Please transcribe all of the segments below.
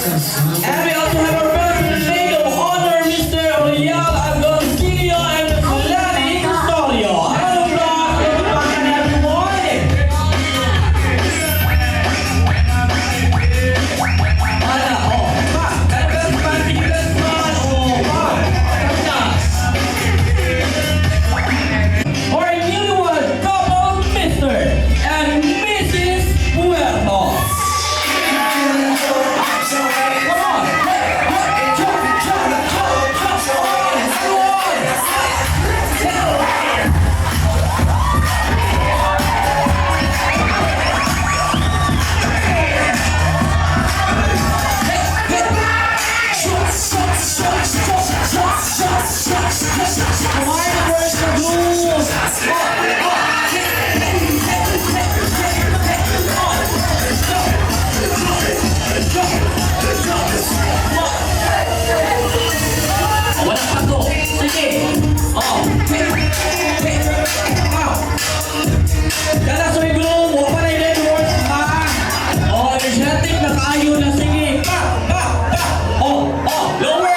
And we also have our first maid of honor, Mr. Oriel Agoncillo and Miss Lani Custodio. Hello, vlog! Welcome everyone! Wala, oh, pa! Best man, biggest man, oh, pa! Our newlywed couple, Mr. and Mrs. Puerto. Kaya sa may gloom, huwag pa na yung networks, ha? O, energetic na kayo na, sige. Pa! O, lower!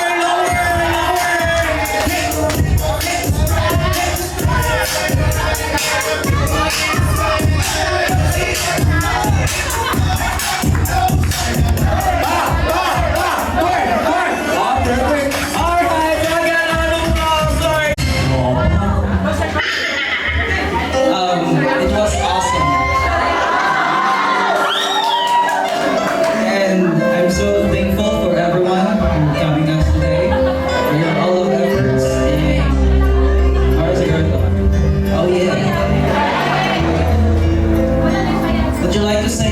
It was awesome. And I'm so thankful for everyone coming us today. For your all of efforts in Mars Oh yeah. Would you like to say?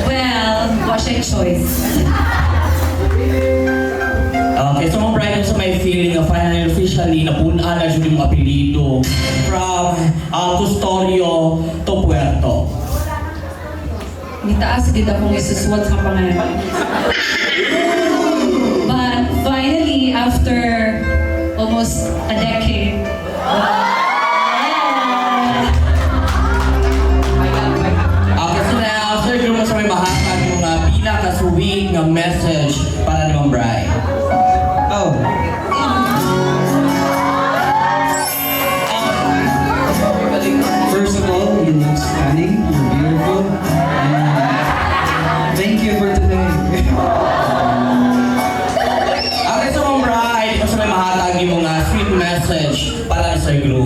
Well, what's your choice? Okay, so mga bride sa may feeling na finally officially napunan na siya yung apelido from Custodio to Puerto. Nitaas din akong isuswat sa pangalan. But finally, after almost a decade, Okay, so now, sir, yung sa may mahatag yung pinaka-sweet nga message para ni Ma'am Bride. Oh. First of all, you look stunning, you're beautiful, and thank you for today. Okay, so Ma'am Bride, yung sa may mahatag yung mga sweet message para sa group.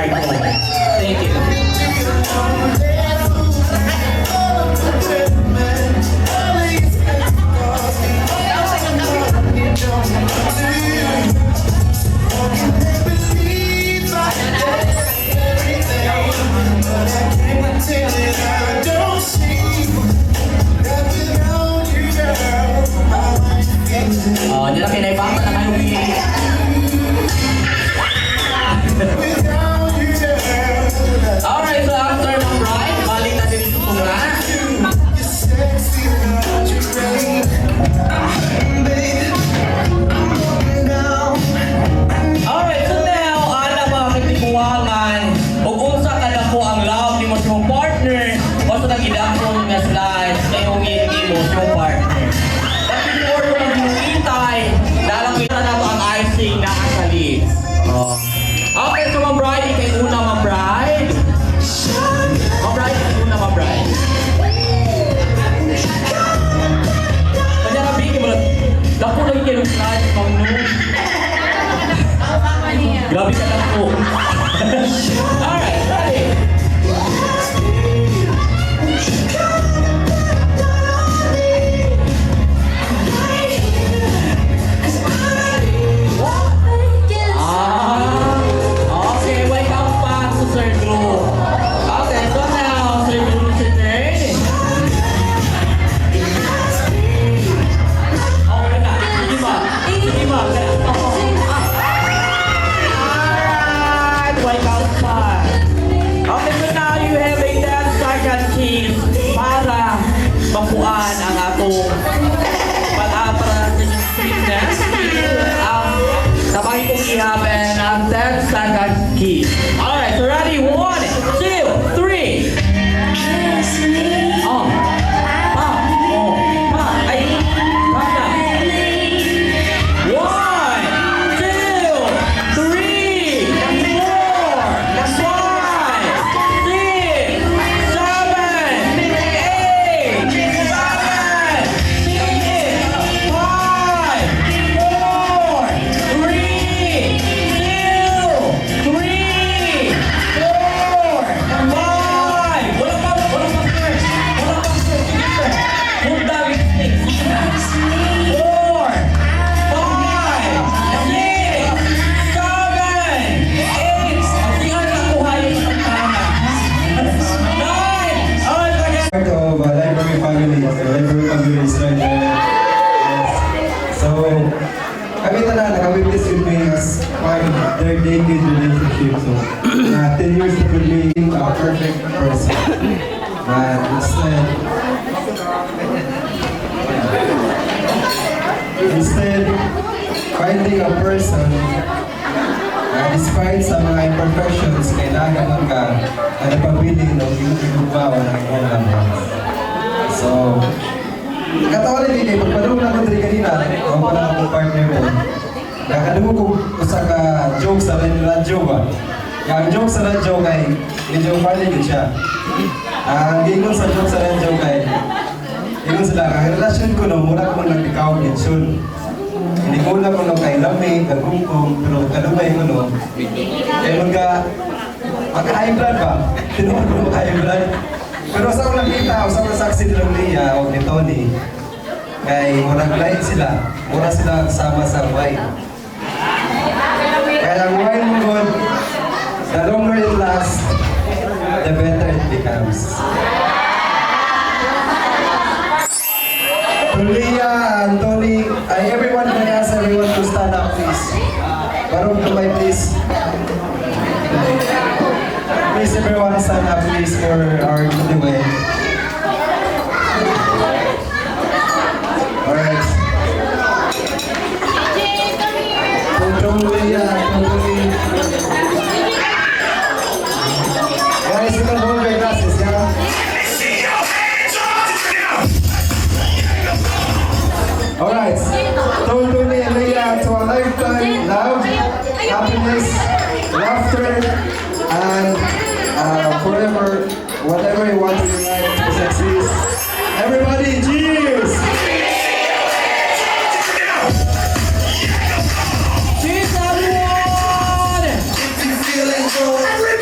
buhay ko. Thank you. Oh, hindi na kinaibatan na kayo. Alright, so after ng ride, balik natin dito po na. Alright, so now, ana mga katibuangan, ug unsa kada po ang love ni mo sa imong partner, o sa nagidakon nga slides kayong hindi mo sa imong partner. But before ko mag-iintay, dalang kita na to ang icing na sa lips. Oh. Okay, so Ma'am Bride, ikay una Ma'am Bride. Ma'am Bride, ikay una Ma'am Bride. Kanya na bigay mo lang. Dako lagi kayo ng slides, Ma'am Nu. Grabe ka lang po. Alright, ready? Okay, welcome back to Sir Drew. Okay, so now, Sir Drew is your turn. Okay na, sige ba? Sige ba? Alright, welcome back. Okay, so now you have a 10-second keys para makuhaan ang atong para sa inyong fitness. Sabay kong i-happen ang 10-second key. Alright, so ready? 1, 2, 3. Oh. Ay. Basta. 1, 2, 3, 4, 5, 6, 7, 8, Part of library family. So, library family is right there. Yes. So, kami naka-witness with me as part of their decade relationship. So, 10 years to being a perfect person. But instead, finding a person despite sa mga imperfections, kailangan ka na napabiling ng igubaw ng iyong laman. So, katawa rin din, pagpadung na ko rin kanina, o parang akong partner mo, nakadungo ko sa ka-joke sa radyo ba? Ang joke sa radyo kay, medyo funny din siya. Ang gingon sa joke sa radyo kay, gingon sila, ang relasyon ko no, muna ko nag-ikaw mention. Hindi ko na kung kay lamig, kagungkong, pero kalubay ko no. Kaya magka-high blood ba? Tinuod ko magka-high blood. Pero sa ko nakita, sa ko saksi nilang Lia o ni Tony, kay murag light sila, mura sila kasama sa wine. Kaya ang wine mo good, the longer it lasts, the better it becomes. Lia and Tony, everyone can ask everyone to stand up please. Barong tumay please. Please everyone stand up please for our giveaway. Alright. Tung Lia, Tony. Guys, you can hold your glasses, yeah? Alright, Tony and Leia, to a lifetime, love, happiness, laughter, and forever, whatever you want in your life to succeed. Everybody, cheers! Cheers, everyone! If you feeling good,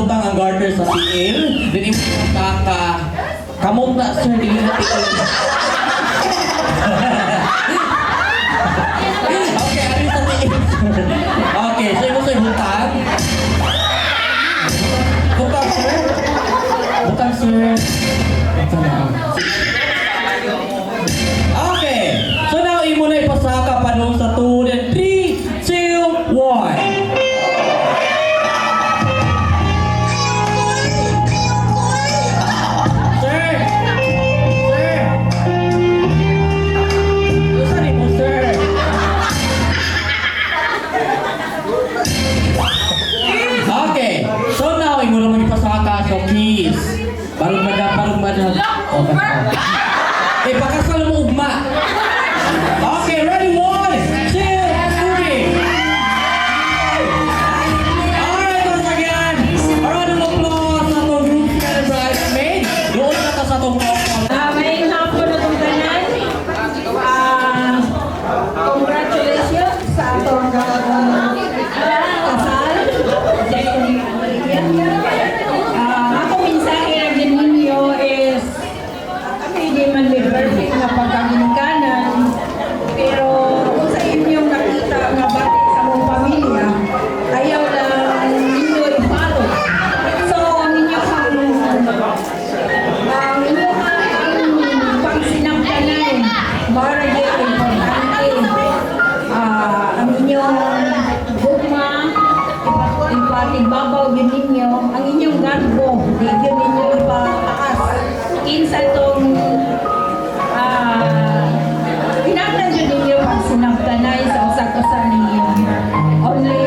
ibutang ang garter sa tiil. Then ibutang kaka. Kamong na, sir, hindi na tiil. Okay, ano yung sa tiil? Okay, so imo sa ibutang. Butang, sir. Butang, sir. Butang na. Okay, so now imo na ipasaka pa doon sa 2 and 3, 2, 1. Sir! Sir! Gusto mo, sir? Okay, so now imo na ipasaka sa keys. Parang madam. Okay. Pakasal mo ugma. Okay, ready? 1, 2, 3. Alright, once again, a round of applause sa itong group and bridesmaid. Doon na ka sa itong May hapon na itong tanan. Congratulations sa atong kasal. Ako mensahe na din ninyo is kami di man may perfect na pagkaginikanan, pero kung sa inyong nakita nga bati sa mong pamilya, ayaw lang ninyo i-follow. So, ninyo ang inyong pagsinangkanan, maragay importante. Ang inyong gugma, ipatibabaw yun ninyo, ang inyong garbo, di yun ninyo ipataas. Kinsa itong pinagnan yun ninyo pagsinangkanay sa usak-usa ninyo. Only,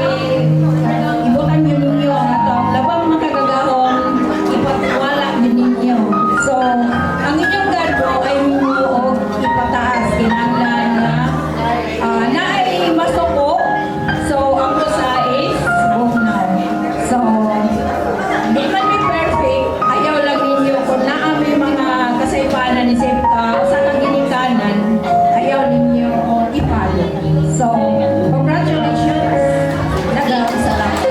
ibutan yun ninyo ang atong labang makagagahong ipatiwala yun ninyo. So, ang inyong garbo ay ninyo og ipataas, kinanglan na ay masuko. So, ang usa is bugnaw. So, di man may perfect, ayaw lang ninyo kung naami mga kasaypanan ni Septa sa kaginikanan, ayaw ninyo ipalo. So, congratulations. Nagawin sa lahat.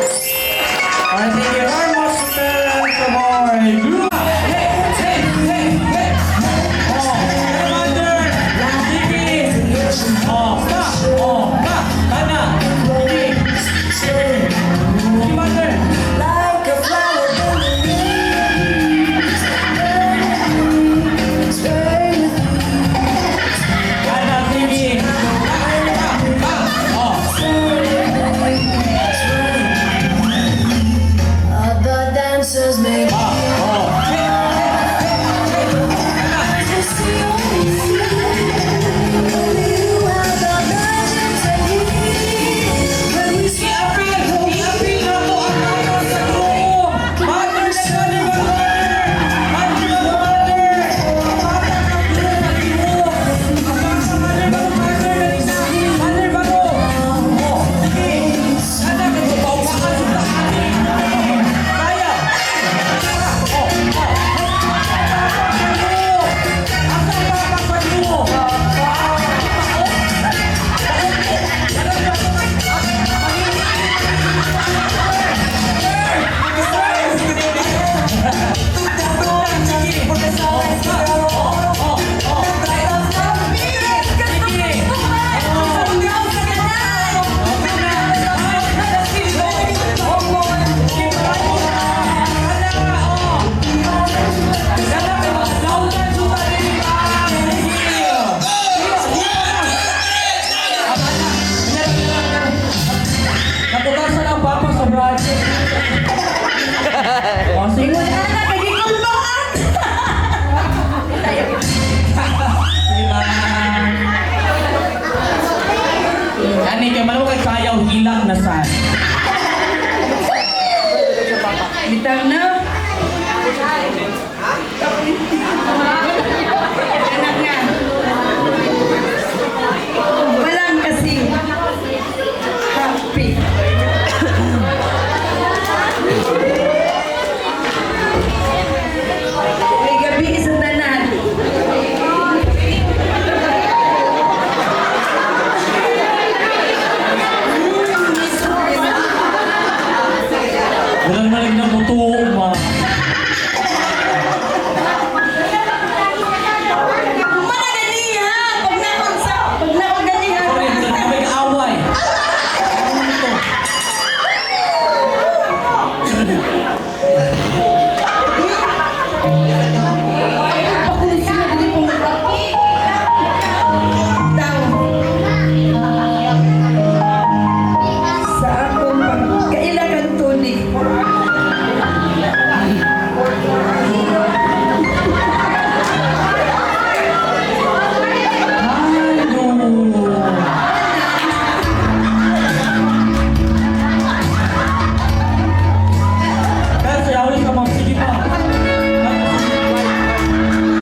Alright, thank you very much, parents of our group. Hey! Oh, commander! Sige! Oh, pa! Kana! Sige! Commander! Like a flower Kana, sige! Pa! Oh! other dancers may Pa! Oh! just the only you have the magic technique. When we I-appeal na to ang mga sa room! Mother na siya ni Natutasan ang papa sa brad. O, sige. Ani kay malo kay sayaw hilak na sad. Bitaw na. Anak nga. Walang kasi happy. May gabi sa tanan. Walang malig na buto, ma.